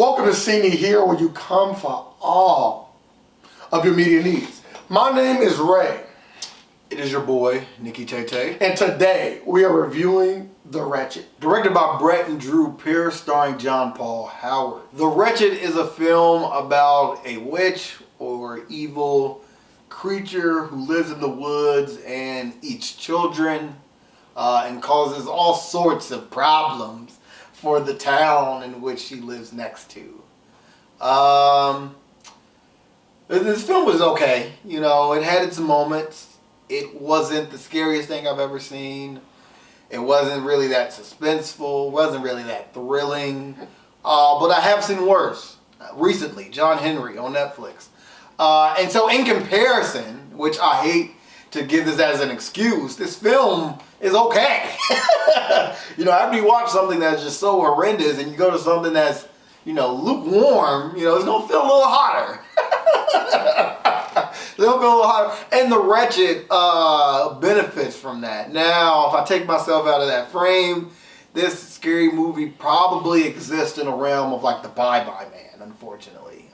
Welcome to See Me Here, where you come for all of your media needs. My name is Ray. It is your boy, Nikki Tay. And today we are reviewing The Wretched. Directed by Brett and Drew Pierce, starring John Paul Howard. The Wretched is a film about a witch or evil creature who lives in the woods and eats children and causes all sorts of problems for the town in which she lives next to. This film was okay. You know, it had its moments. It wasn't the scariest thing I've ever seen. It wasn't really that suspenseful. It wasn't really that thrilling. But I have seen worse. Recently, John Henry on Netflix. And so in comparison, which I hate to give this as an excuse, this film is okay. You know, after you watch something that's just so horrendous and you go to something that's, you know, lukewarm, you know, it's going to feel a little hotter. It's going to feel a little hotter. And The Wretched benefits from that. Now, if I take myself out of that frame, this scary movie probably exists in a realm of like The Bye-Bye Man, unfortunately.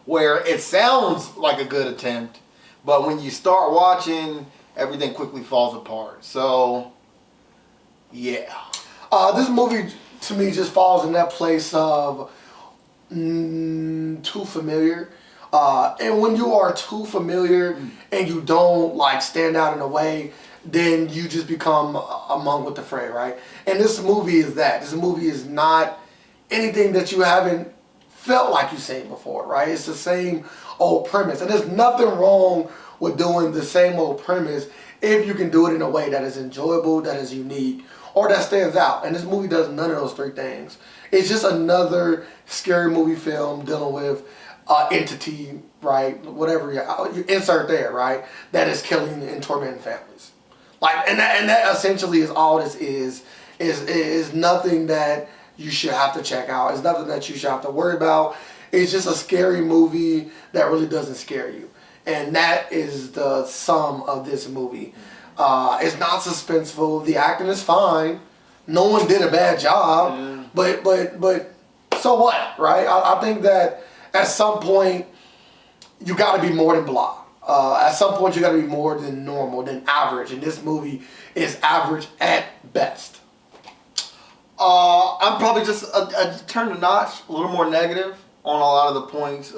Where it sounds like a good attempt, but when you start watching, everything quickly falls apart. So, yeah. This movie, to me, just falls in that place of too familiar. And when you are too familiar and you don't, like, stand out in a way, then you just become among with the fray, right? And this movie is that. This movie is not anything that you haven't felt like you've seen before, right? It's the same old premise. And there's nothing wrong with doing the same old premise if you can do it in a way that is enjoyable, that is unique, or that stands out. And this movie does none of those three things. It's just another scary movie film dealing with entity, right? Whatever you insert there, right? That is killing and tormenting families. Like, and that essentially is all this is nothing that you should have to check out. It's nothing that you should have to worry about. It's just a scary movie that really doesn't scare you. And that is the sum of this movie. It's not suspenseful. The acting is fine. No one did a bad job. Yeah. But so what, right? I think that at some point you got to be more than blah. At some point you got to be more than normal, than average. And this movie is average at best. I'm probably just turned a notch, a little more negative on a lot of the points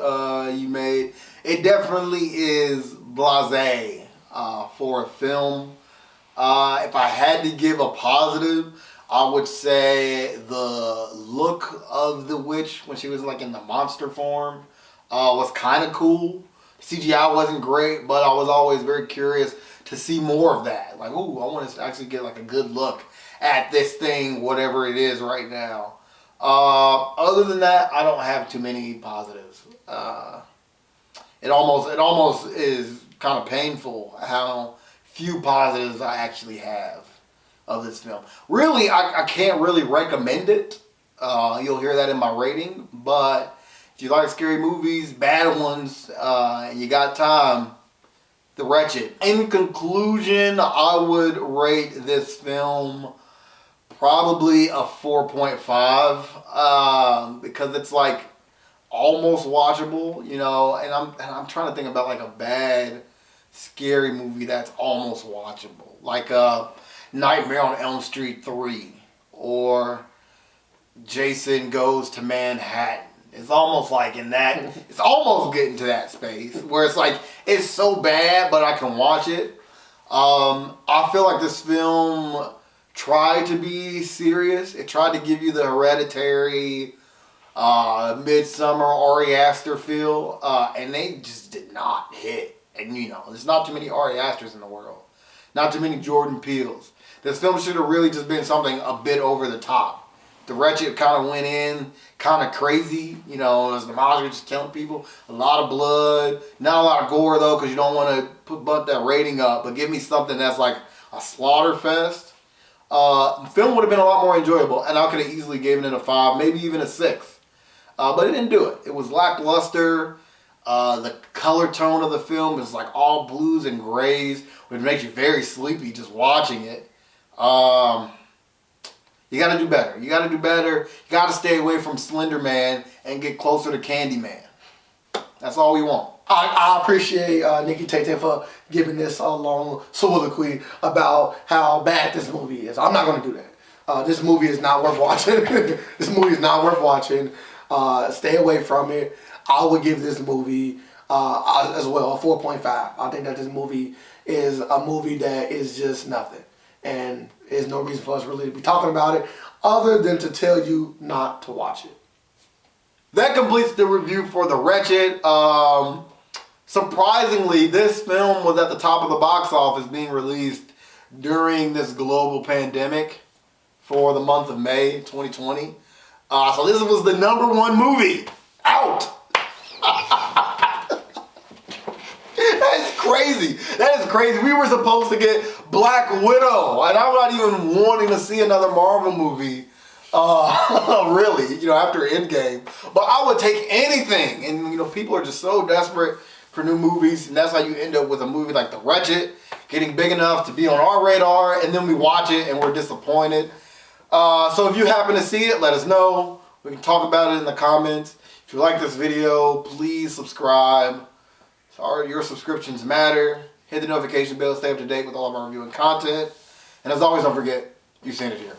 you made. It definitely is blasé for a film. If I had to give a positive, I would say the look of the witch when she was like in the monster form was kind of cool. CGI wasn't great, but I was always very curious to see more of that. Like, ooh, I want to actually get like a good look at this thing, whatever it is right now. Other than that, I don't have too many positives. It almost is kind of painful how few positives I actually have of this film. Really, I can't really recommend it. You'll hear that in my rating. But if you like scary movies, bad ones, and you got time, The Wretched. In conclusion, I would rate this film probably a 4.5 because it's like almost watchable, you know, and I'm trying to think about like a bad scary movie that's almost watchable, like Nightmare on Elm Street 3 or Jason Goes to Manhattan. It's almost like in that, it's almost getting to that space where it's like, it's so bad, but I can watch it. I feel like this film tried to be serious. It tried to give you the Hereditary, Midsummer, Ari Aster feel, and they just did not hit. And you know, there's not too many Ari Asters in the world. Not too many Jordan Peels. This film should have really just been something a bit over the top. The Wretched kind of went in kind of crazy. You know, as the monster just killing people. A lot of blood. Not a lot of gore though, because you don't want to bump that rating up. But give me something that's like a slaughter fest. The film would have been a lot more enjoyable. And I could have easily given it a 5, maybe even a 6. But it didn't do it. It was lackluster. The color tone of the film is like all blues and grays, which makes you very sleepy just watching it. You got to do better. You got to do better. You got to stay away from Slender Man and get closer to Candyman. That's all we want. I appreciate Nikki Tate for giving this a long soliloquy about how bad this movie is. I'm not going to do that. This movie is not worth watching. This movie is not worth watching. Stay away from it. I would give this movie as well a 4.5. I think that this movie is a movie that is just nothing. And there's no reason for us really to be talking about it other than to tell you not to watch it. That completes the review for The Wretched. Surprisingly, this film was at the top of the box office being released during this global pandemic for the month of May 2020. So this was the #1 movie out. That's crazy. That is crazy. We were supposed to get Black Widow, and I'm not even wanting to see another Marvel movie. Really, after Endgame. But I would take anything. And, people are just so desperate for new movies. And that's how you end up with a movie like The Wretched getting big enough to be on our radar. And then we watch it and we're disappointed. So if you happen to see it, let us know. We can talk about it in the comments. If you like this video, please subscribe. Sorry, your subscriptions matter. Hit the notification bell. Stay up to date with all of our reviewing content. And as always, don't forget, you've seen it here.